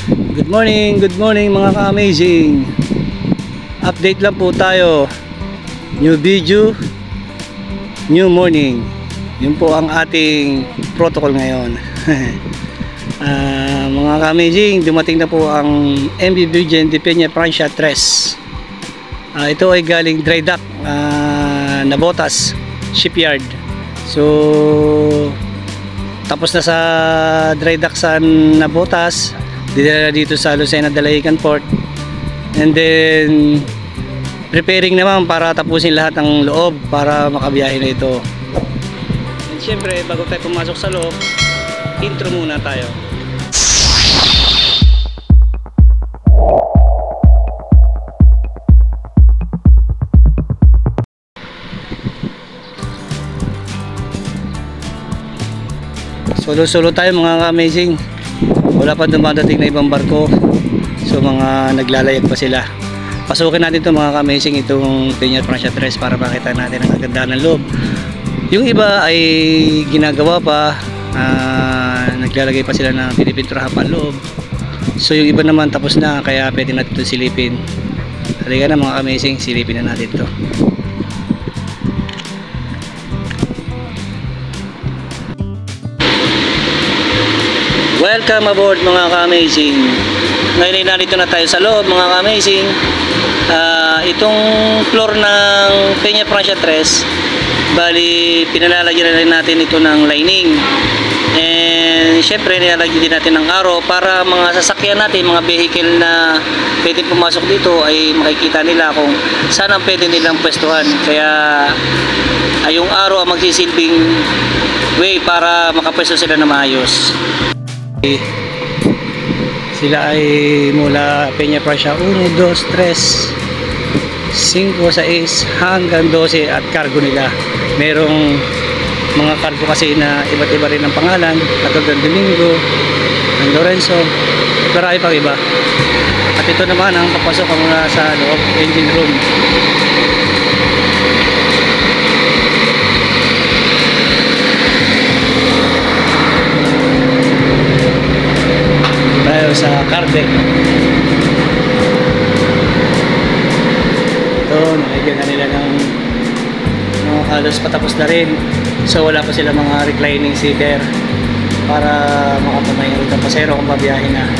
Good morning mga ka-amazing. Update lang po tayo. New video, new morning. Yun po ang ating protocol ngayon. Mga ka-amazing, dumating na po ang MV Virgen de Peña Francia 3. Ito ay galing dry dock, Navotas Shipyard. So tapos na sa dry dock sa Navotas, dinala dito sa Lucena Dalahican Port, and then preparing naman para tapusin lahat ng loob para makabiyahe na ito. And syempre, bago tayo pumasok sa loob, intro muna tayo. Solo tayo mga ka-amazing. Wala pa dumadating na ibang barko. So mga naglalayag pa sila. Pasukin natin ito mga ka-amazing, itong Peña Francia 3 para makita natin ang kagandahan ng loob. Yung iba ay ginagawa pa, naglalagay pa sila ng pinipinturahan pa loob. So yung iba naman tapos na, kaya pwede natin ito silipin. Halika na mga ka-amazing, silipin na natin ito. Welcome aboard mga ka-amazing. Ngayon ay narito na tayo sa loob mga ka-amazing. Itong floor ng Peña Francia 3, bali pinalalagyan na rin natin ito ng lining. And syempre nilalagyan din natin ng aro para mga sasakyan natin, mga vehicle na pwede pumasok dito ay makikita nila kung saan ang pwede nilang pwestuhan. Kaya yung aro ang magsisilbing way para makapwesto sila na maayos. Sila ay mula Peña Francia 1, 2, 3, 5, 6 hanggang 12 at cargo nila. Merong mga cargo kasi na iba't iba rin ang pangalan, katulad ng Domingo, ng Lorenzo, marami pang iba. At ito naman ang papasok mula sa loob, engine room. Sa car deck. Ito, nalagyan na nila ng halos patapos na rin. So wala pa sila mga reclining seater para makapamayin ulit ang pasero kung pabiyahe na.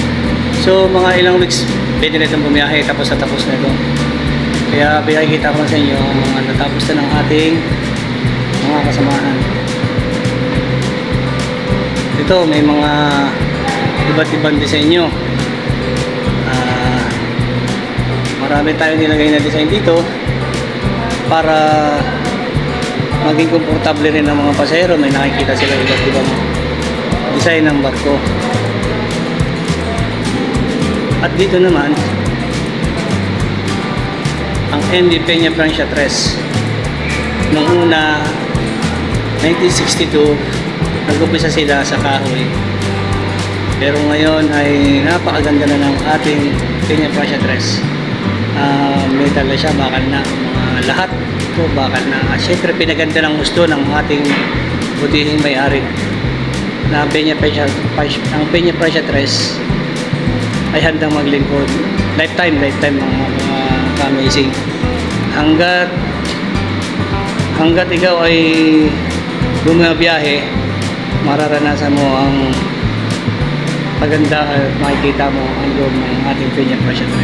So mga ilang weeks pwede na itong bumiyahe, tapos na ito. Kaya pinakikita ko sa inyo ang natapos na ng ating mga kasamahan. Ito may mga iba't ibang disenyo. Marami tayong nilagay na design dito para maging komportable rin ng mga pasahero. May nakikita sila iba't ibang design ng barko. At dito naman ang MV Peña Francia 3. Noong una 1962 nag-umpisa sila sa kahoy. Pero ngayon ay napakaganda na ng ating Peña Francia 3. Metal na siya, bakal na. Lahat ito bakal na. Siyempre pinaganda ng gusto ng ating butihing may-ari na ang Peña Francia 3 ay handang maglingkod. Lifetime mga ka-amazing. Hanggat ikaw ay bumabiyahe, mararanasan mo ang maganda at makikita mo ang loob ng ating Peña Francia 3.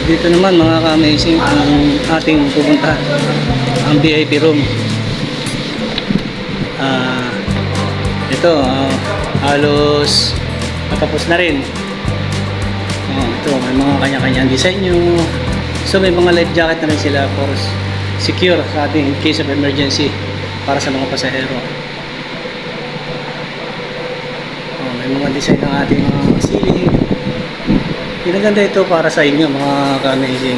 Dito naman mga ka-amazing ang ating pupunta, ang VIP room. Ito halos matapos na rin. Ito may mga kanya-kanyang disenyo. So may mga life jacket na rin sila for secure sa ating in case of emergency para sa mga pasahero. May mga design ng ating mga ceiling. Pinaganda ito para sa inyo mga ka-amazing.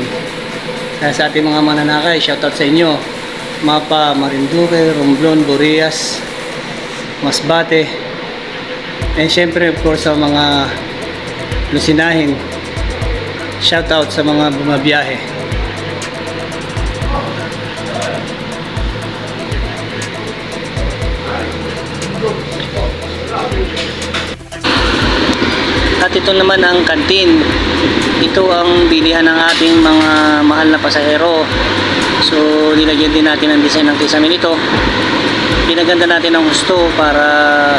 Sa ating mga mananakay, shoutout sa inyo. Mapa, Marinduque, Romblon, Burias, Masbate, and syempre of course sa mga Lusinahin. Shoutout sa mga bumabiyahe. ito naman ang kantin. Ito ang bilihan ng ating mga mahal na pasahero. So nilagyan din natin ang design ng kisame nito. Pinaganda natin ang husto para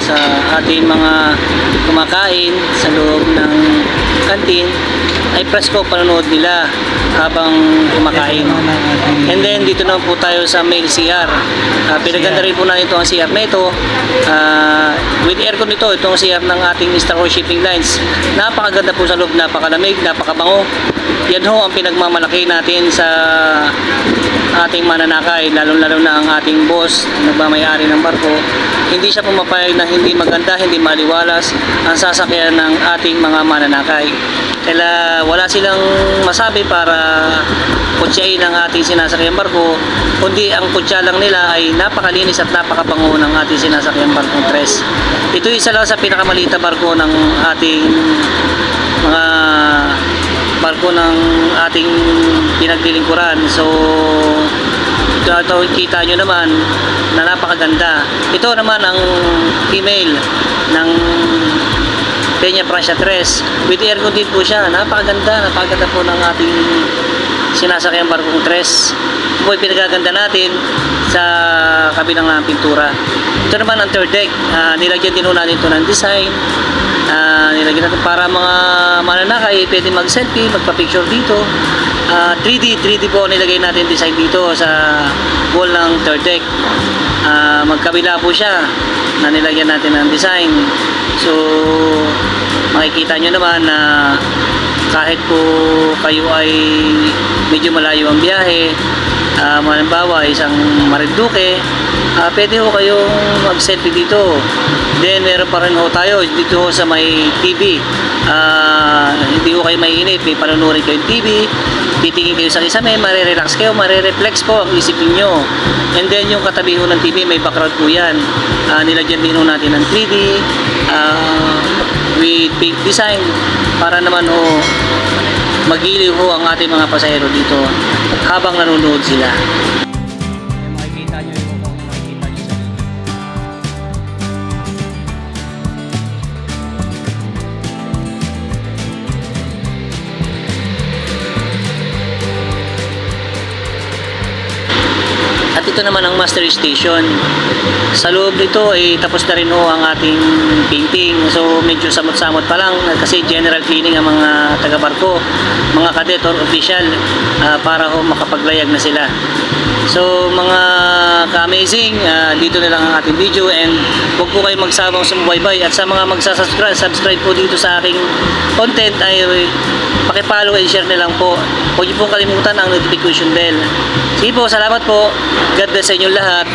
sa ating mga kumakain sa loob ng kantin ay presko panonood nila habang kumakain. And then dito naman po tayo sa male CR. Pinaganda rin po natin ito ang CR na ito. With aircon ito, itong CR ng ating Star Road Shipping Lines. Napakaganda po sa loob, napakalamig, napakabango. Yan ho ang pinagmamalaki natin sa ating mananakay, lalo-lalo na ang ating boss, nagmamayari ng barko. Hindi siya pumapayag na hindi maganda, hindi maliwalas ang sasakyan ng ating mga mananakay. Kaya wala silang masabi para kutsain ang ating sinasakyan barko, kundi ang kutsa lang nila ay napakalinis at napakabango ng ating sinasakyan barkong tres. Ito isa lang sa pinakamaliit na barko ng ating mga barko ng ating pinaglilingkuran. So ito kita nyo naman na napakaganda. Ito naman ang female ng Peña Francia 3 with aircon din po siya. Napakaganda po ng ating sinasakyan barkong 3. Ito ay pinagaganda natin sa kabilang ng pintura. Ito naman ang third deck. Nilagyan din natin ito ng design. Nilagyan natin para mga mananakay pwede mag-selfie, magpa-picture dito. 3D po nilagay natin design dito sa wall ng third deck. Magkabila po siya na nilagyan natin ng design. So makikita nyo naman na kahit po kayo ay medyo malayo ang biyahe, halimbawa isang Marinduque, pwede ho kayong mag-selfie dito. Then meron pa rin ho tayo dito sa may TV. Hindi ho kayo mainit, may panunurin kayong TV, titingin kayo sa kisame, marirelax kayo, marireflex po ang isipin nyo. And then yung katabi ho ng TV, may background po yan. Nilagyan din ho natin ng 3D with pink design para naman ho magiliw ho ang ating mga pasahero dito habang nanonood sila. Makikita nyo yung makikita nyo sa at ito naman ang master station. Sa loob nito ay tapos na rin ho ang ating painting. So medyo samot-samot pa lang kasi general cleaning ang mga taga-barko, mga cadet or official para ho makapaglayag na sila. So mga ka-amazing, dito na lang ang ating video and huwag po kayo magsawang sumubaybay at sa mga subscribe po dito sa aking content ay pakipollow and share na lang po. Huwag niyo pong kalimutan ang notification bell. Sige po, salamat po. God bless sa inyong lahat.